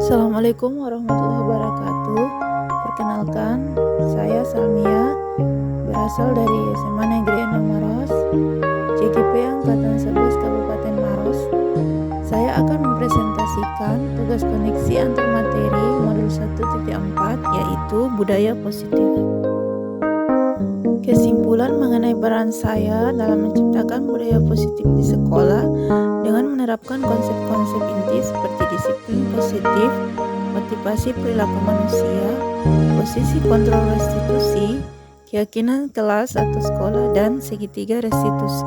Assalamualaikum warahmatullahi wabarakatuh. Perkenalkan, saya Salmia, berasal dari SMA Negeri 6 Maros, CGP Angkatan 11 Kabupaten Maros. Saya akan mempresentasikan tugas koneksi antar materi modul 1.4, yaitu budaya positif. Kesimpulan mengenai peran saya dalam menciptakan budaya positif di sekolah dengan menerapkan konsep-konsep inti seperti disiplin positif, motivasi perilaku manusia, posisi kontrol restitusi, keyakinan kelas atau sekolah, dan segitiga restitusi.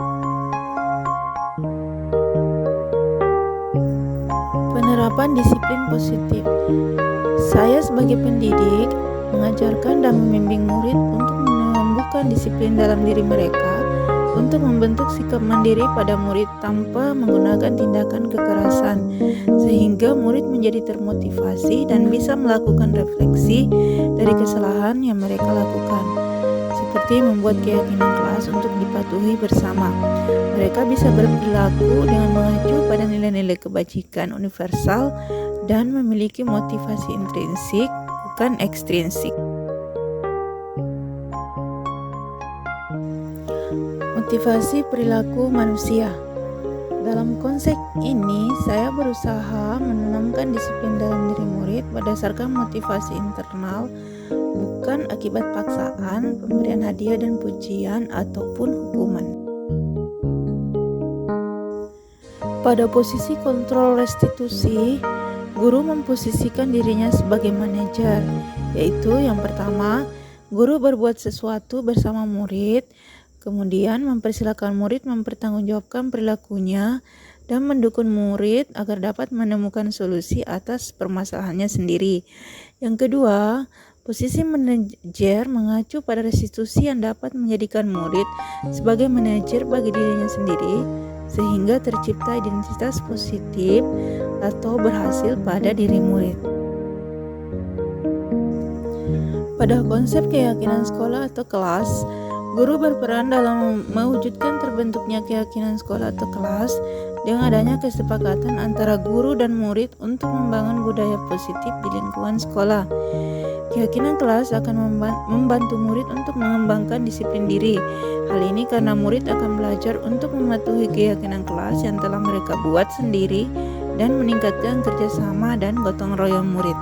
Penerapan disiplin positif. Saya sebagai pendidik mengajarkan dan membimbing murid untuk menumbuhkan disiplin dalam diri mereka untuk membentuk sikap mandiri pada murid tanpa menggunakan tindakan kekerasan, sehingga murid menjadi termotivasi dan bisa melakukan refleksi dari kesalahan yang mereka lakukan, seperti membuat keyakinan kelas untuk dipatuhi bersama. Mereka bisa berperilaku dengan mengacu pada nilai-nilai kebajikan universal dan memiliki motivasi intrinsik, bukan ekstrinsik. Motivasi perilaku manusia. Dalam konsep ini, saya berusaha menanamkan disiplin dalam diri murid berdasarkan motivasi internal, bukan akibat paksaan, pemberian hadiah dan pujian, ataupun hukuman. Pada posisi kontrol restitusi, guru memposisikan dirinya sebagai manajer, yaitu yang pertama, guru berbuat sesuatu bersama murid, kemudian mempersilahkan murid mempertanggungjawabkan perilakunya dan mendukung murid agar dapat menemukan solusi atas permasalahannya sendiri. Yang kedua, posisi manajer mengacu pada restitusi yang dapat menjadikan murid sebagai manajer bagi dirinya sendiri, sehingga tercipta identitas positif atau berhasil pada diri murid. Pada konsep keyakinan sekolah atau kelas, guru berperan dalam mewujudkan terbentuknya keyakinan sekolah atau kelas dengan adanya kesepakatan antara guru dan murid untuk membangun budaya positif di lingkungan sekolah. Keyakinan kelas akan membantu murid untuk mengembangkan disiplin diri. Hal ini karena murid akan belajar untuk mematuhi keyakinan kelas yang telah mereka buat sendiri dan meningkatkan kerjasama dan gotong royong murid.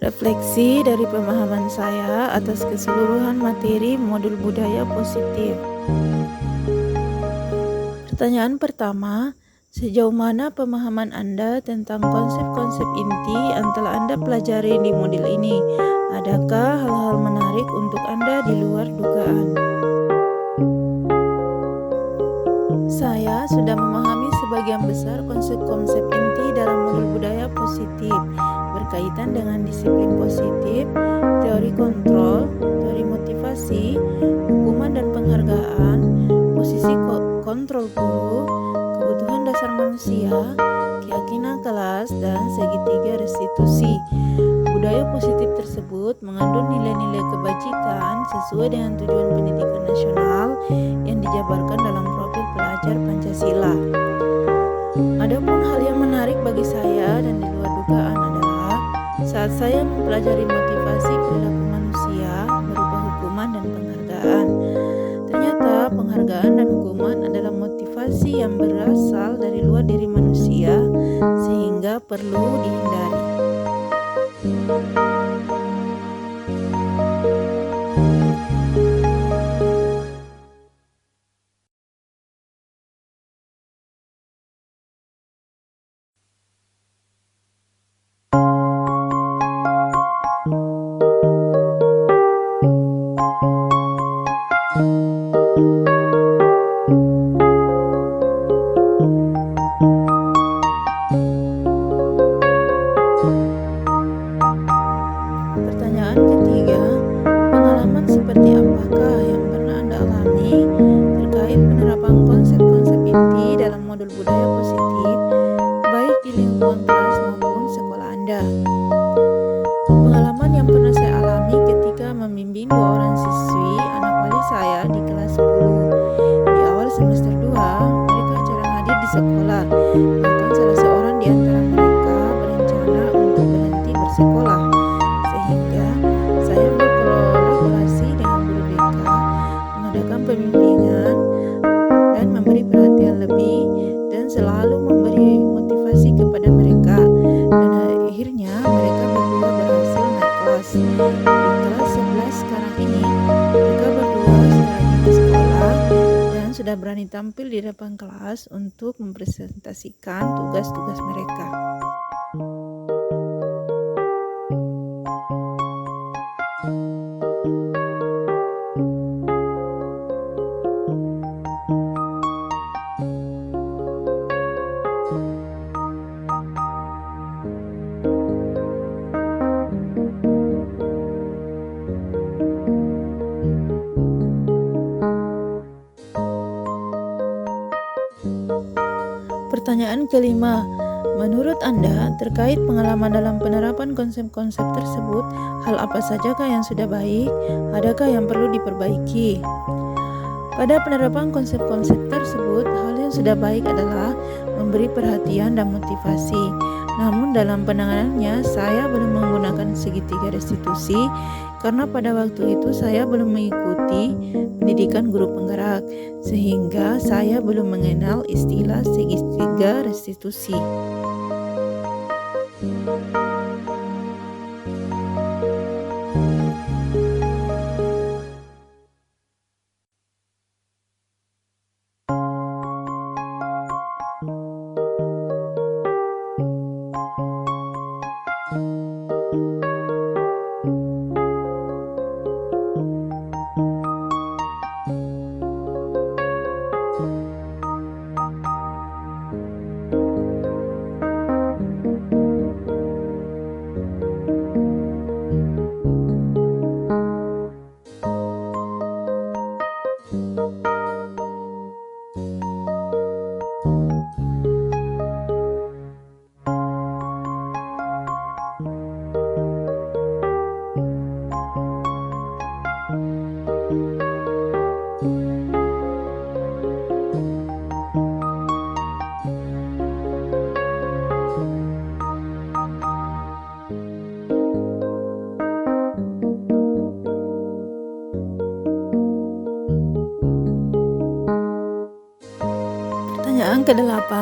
Refleksi dari pemahaman saya atas keseluruhan materi modul budaya positif. Pertanyaan pertama, sejauh mana pemahaman Anda tentang konsep-konsep inti yang telah Anda pelajari di modul ini? Adakah hal-hal menarik untuk Anda di luar dugaan? Saya sudah memahami sebagian besar konsep-konsep inti dalam modul budaya positif berkaitan dengan disiplin positif, teori kontrol, teori motivasi, hukuman dan penghargaan, posisi kontrol guru, kebutuhan dasar manusia, keyakinan kelas, dan segitiga restitusi. Budaya positif tersebut mengandung nilai-nilai kebajikan sesuai dengan tujuan pendidikan nasional yang dijabarkan dalam profil pelajar Pancasila. Pancasila. Adapun hal yang menarik bagi saya dan di luar dugaan adalah saat saya mempelajari motivasi perilaku manusia berupa hukuman dan penghargaan. Ternyata penghargaan dan hukuman adalah motivasi yang berasal dari luar diri manusia sehingga perlu dihindari. Pertanyaan ketiga, pengalaman seperti apakah yang pernah Anda alami terkait penerapan konsep-konsep inti dalam modul budaya positif, baik di lingkungan kelas maupun sekolah Anda? Pengalaman yang pernah saya alami ketika membimbing 2 orang siswi anak wali saya di kelas 10. Di awal semester 2, mereka jarang hadir di sekolah, bahkan salah seorang di antara mereka berencana untuk berhenti bersekolah. Sehingga saya berkolaborasi dengan guru BK, mengadakan pembimbingan dan memberi perhatian lebih dan selalu memberi motivasi kepada mereka. Dan akhirnya mereka berdua berhasil naik kelas. Di kelas 11 sekarang ini, mereka berdua sudah rajin ke sekolah dan sudah berani tampil di depan kelas untuk mempresentasikan tugas-tugas mereka. Pertanyaan kelima, menurut Anda terkait pengalaman dalam penerapan konsep-konsep tersebut, hal apa sajakah yang sudah baik, adakah yang perlu diperbaiki? Pada penerapan konsep-konsep tersebut, hal yang sudah baik adalah memberi perhatian dan motivasi. Namun dalam penanganannya, saya belum menggunakan segitiga restitusi karena pada waktu itu saya belum mengikuti pendidikan guru penggerak, sehingga saya belum mengenal istilah segitiga restitusi. Pertanyaan ke-8,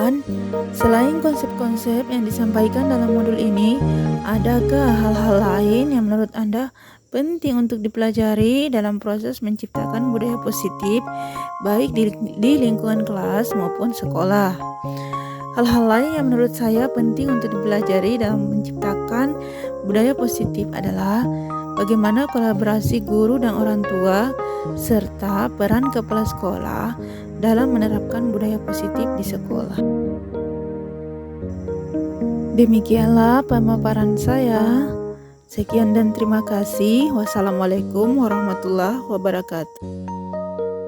selain konsep-konsep yang disampaikan dalam modul ini, adakah hal-hal lain yang menurut Anda penting untuk dipelajari dalam proses menciptakan budaya positif, baik di lingkungan kelas maupun sekolah? Hal-hal lain yang menurut saya penting untuk dipelajari dalam menciptakan budaya positif adalah bagaimana kolaborasi guru dan orang tua, serta peran kepala sekolah dalam menerapkan budaya positif di sekolah. Demikianlah pemaparan saya. Sekian dan terima kasih. Wassalamualaikum warahmatullahi wabarakatuh.